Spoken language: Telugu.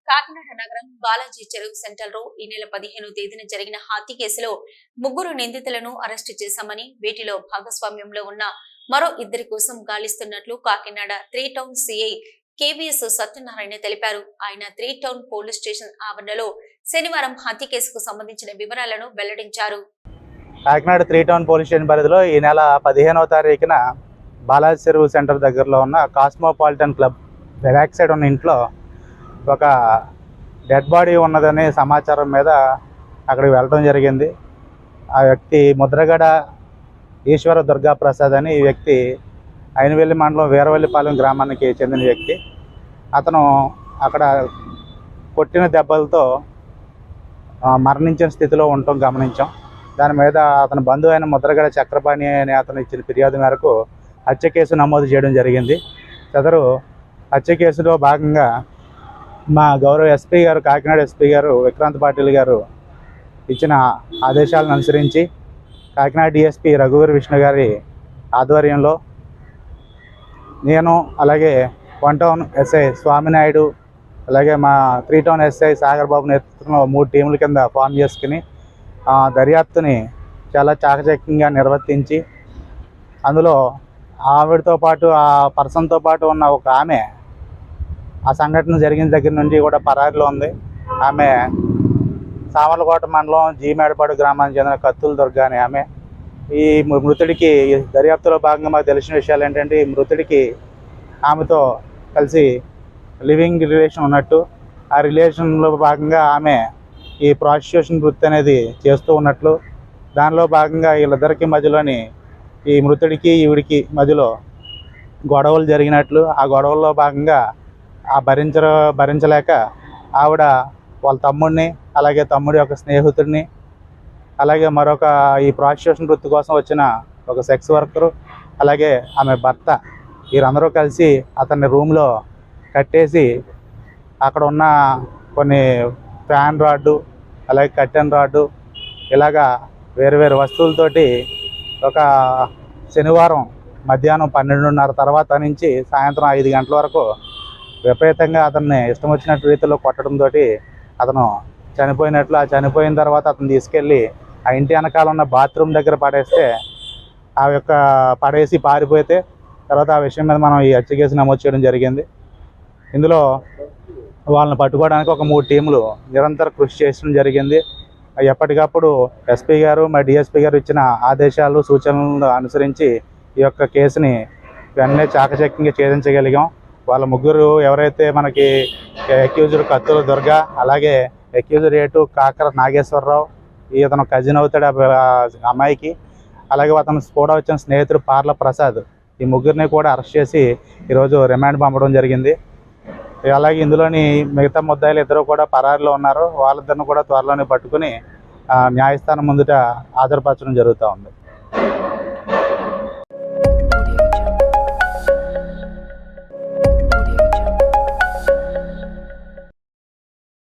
కాకినాడ నగరం బాలాజీ చెరువు సెంటర్లో ఈ నెల 15వ తేదీన జరిగిన హత్య కేసులో 3 నిందితులను అరెస్టు చేశామని, వీటిలో భాగస్వామ్యంలో ఉన్న మరో 2 కోసం గాలిస్తున్నట్లు Kakinada 3 town CI KVS Satyanarayana తెలిపారు. ఆయన 3 టౌన్ పోలీస్ స్టేషన్ ఆవరణలో శనివారం హత్య కేసుకు సంబంధించిన వివరాలను వెల్లడించారు. కాకినాడ 3 టౌన్ పోలీస్ స్టేషన్ పరిధిలో ఈ నెల 15వ తారీఖున బాలాజీ చెరువు సెంటర్ దగ్గరలో ఉన్న కాస్మోపాలిటన్ క్లబ్ బ్యాక్ సైడ్ ఉన్న ఇంట్లో ఒక డెడ్ బాడీ ఉన్నదనే సమాచారం మీద అక్కడికి వెళ్ళడం జరిగింది. ఆ వ్యక్తి ముద్రగడ ఈశ్వర దుర్గా ప్రసాద్ అని ఈ వ్యక్తి అయినవెల్లి మండలం వీరవల్లిపాలెం గ్రామానికి చెందిన వ్యక్తి. అతను అక్కడ కొట్టిన దెబ్బలతో మరణించిన స్థితిలో ఉండటం గమనించాం. దాని మీద అతని బంధువు అయిన ముద్రగడ చక్రపాణి అనే అతను ఇచ్చిన ఫిర్యాదు మేరకు హత్య కేసు నమోదు చేయడం జరిగింది. సదరు హత్య కేసులో భాగంగా మా గౌరవ ఎస్పీ గారు, కాకినాడ ఎస్పీ గారు విక్రాంత్ పాటిల్ గారు ఇచ్చిన ఆదేశాలను అనుసరించి కాకినాడ డిఎస్పీ రఘువీర్ విష్ణు గారి ఆధ్వర్యంలో నేను, అలాగే 1 టౌన్ ఎస్ఐ స్వామినాయుడు, అలాగే మా 3 టౌన్ ఎస్ఐ సాగర్ బాబు నేతృత్వంలో 3 టీముల కింద ఫామ్ చేసుకుని దర్యాప్తుని చాలా చాకచక్యంగా నిర్వర్తించి అందులో ఆవిడతో పాటు ఆ పర్సన్తో పాటు ఉన్న ఒక ఆమె ఆ సంఘటన జరిగిన దగ్గర నుంచి కూడా పరారిలో ఉంది. ఆమె సామర్లకోట మండలం జీమేడపాడు గ్రామానికి చెందిన కత్తుల దుర్గా అనే ఆమె. ఈ మృతుడికి దర్యాప్తులో భాగంగా మాకు తెలిసిన విషయాలు ఏంటంటే, ఈ మృతుడికి ఆమెతో కలిసి లివింగ్ రిలేషన్ ఉన్నట్టు, ఆ రిలేషన్లో భాగంగా ఆమె ఈ ప్రాస్టిట్యూషన్ వృత్తి అనేది చేస్తూ ఉన్నట్లు, దానిలో భాగంగా వీళ్ళిద్దరికి మధ్యలోని ఈ మృతుడికి ఈవిడికి మధ్యలో గొడవలు జరిగినట్లు, ఆ గొడవల్లో భాగంగా భరించలేక ఆవిడ వాళ్ళ తమ్ముడిని, అలాగే తమ్ముడి యొక్క స్నేహితుడిని, అలాగే మరొక ఈ ప్రాస్టిట్యూషన్ వృత్తి కోసం వచ్చిన ఒక సెక్స్ వర్కరు, అలాగే ఆమె భర్త, వీరందరూ కలిసి అతన్ని రూమ్లో కట్టేసి అక్కడ ఉన్న కొన్ని ఫ్యాన్ రాడ్డు, అలాగే కట్టెన్ రాడ్డు, ఇలాగా వేరు వస్తువులతోటి ఒక శనివారం మధ్యాహ్నం 12:30 తర్వాత నుంచి సాయంత్రం 5 గంటల వరకు విపరీతంగా అతన్ని ఇష్టం వచ్చినట్టు రీతిలో కొట్టడంతో అతను చనిపోయినట్లు, ఆ చనిపోయిన తర్వాత అతను తీసుకెళ్ళి ఆ ఇంటి వెనకాల ఉన్న బాత్రూమ్ దగ్గర పడేసి పారిపోతే తర్వాత ఆ విషయం మీద మనం ఈ హత్య కేసు నమోదు చేయడం జరిగింది. ఇందులో వాళ్ళని పట్టుకోవడానికి ఒక 3 టీములు నిరంతర కృషి చేయడం జరిగింది. ఎప్పటికప్పుడు ఎస్పీ గారు, మా డిఎస్పీ గారు ఇచ్చిన ఆదేశాలు, సూచనలను అనుసరించి ఈ యొక్క కేసుని వెంటనే చాకచక్యంగా ఛేదించగలిగాం. వాళ్ళ 3 ఎవరైతే మనకి అక్యూజ్డ్ కత్తుల దుర్గా, అలాగే అక్యూజ్డ్ రేటు కాకర నాగేశ్వరరావు, ఇతను కజిన్ అవుతాడు అమ్మాయికి, అలాగే అతను కూడా వచ్చిన స్నేహితుడు పార్ల ప్రసాద్, ఈ 3 కూడా అరెస్ట్ చేసి ఈరోజు రిమాండ్ పంపడం జరిగింది. అలాగే ఇందులోని మిగతా ముద్దాయిలు 2 కూడా పరారిలో ఉన్నారు. వాళ్ళిద్దరిని కూడా త్వరలోనే పట్టుకుని న్యాయస్థానం ముందుట హాజరుపరచడం జరుగుతూ ఉంది.